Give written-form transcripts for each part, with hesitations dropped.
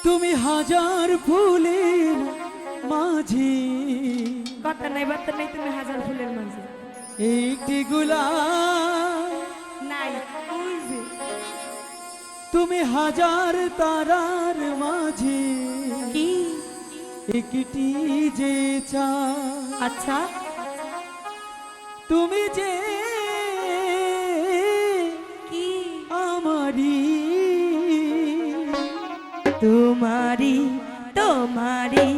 তুমি হাজার ফুলের মাঝে, কথা নাই বার্তা নাই, তুমি হাজার ফুলের মাঝে একটি গোলাপ নাই, ওই যে তুমি হাজার তারার মাঝে কি একটি যে চাঁদ। আচ্ছা তুমি যে কি আমারি, তোমারি তোমারি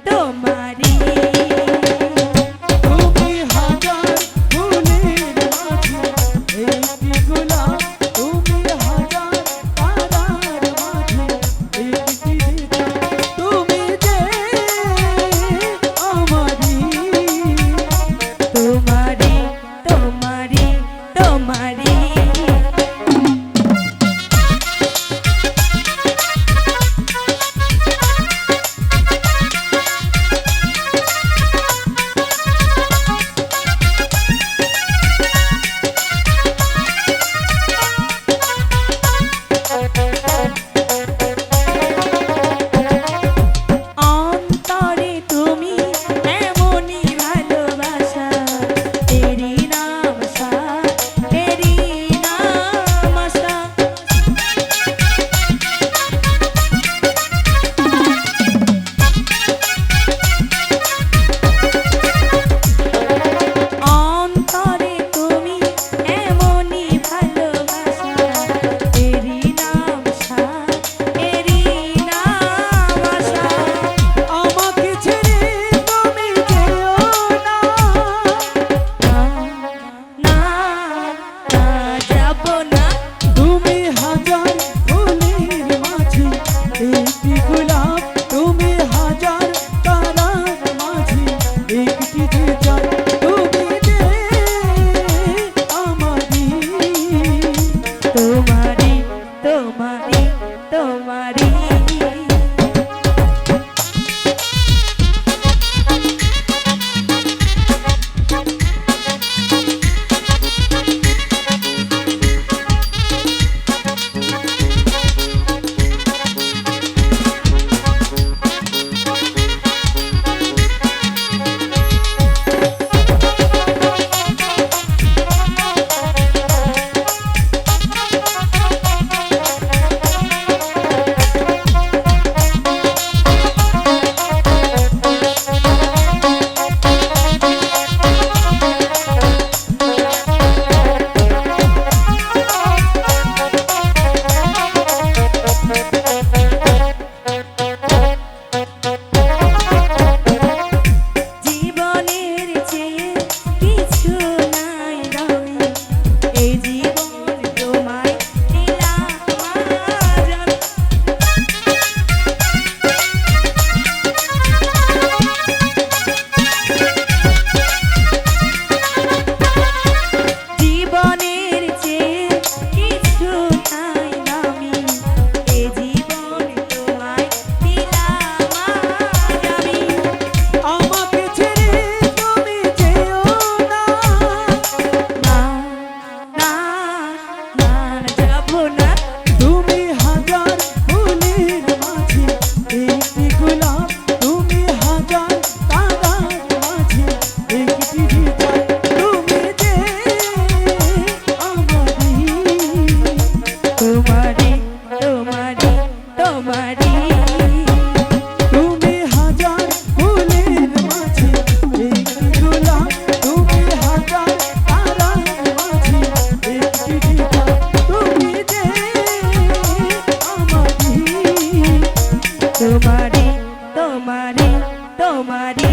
তোমারি তুমি হাজার ফুলের মাঝে একটি গোলাপ, তুমি হাজার তারার মাঝে একটি যে চাঁদ। তুমি যে আমারি, তোমারি তোমারি তোমারি অন্তরে তুমি এমনই ভালোবাসা, তেরি নাম আশা, তেরি নাম আশা। অন্তরে তুমি এমনই ভালোবাসা, তেরি নাম আশা, তেরি নাম আশা। আমাকে ছেড়ে তুমি যেও না, না না যাব না, তুমি হাজার ফুলের মাঝে একটি গোলাপ, তুমি হাজার তারার মাঝে একটি যে চাঁদ। তুমি যে আমারি, তোমারি তোমারি তোমারি জীবনের চেয়ে কিছু নাই দামি, এই জীবন তোমায় দিলাম আজ আমি। জীবনের চেয়ে কিছু নাই দামি, এই জীবন তোমায় দিলাম আজ আমি। আমাকে ছেড়ে তুমি যেও না, না না না যাব না, তুমি হাজার ফুলের মাঝে একটি গোলাপ, তুমি হাজার তারার মাঝে একটি যে চাঁদ। তুমি যে আমারি, তোমারি তোমারি তোমারি তুমি হাজার ফুলের মাঝে একটি গোলাপ, তুমি হাজার তারার মাঝে একটি যে চাঁদ। তুমি যে আমারি, তোমারি তোমারি তোমারি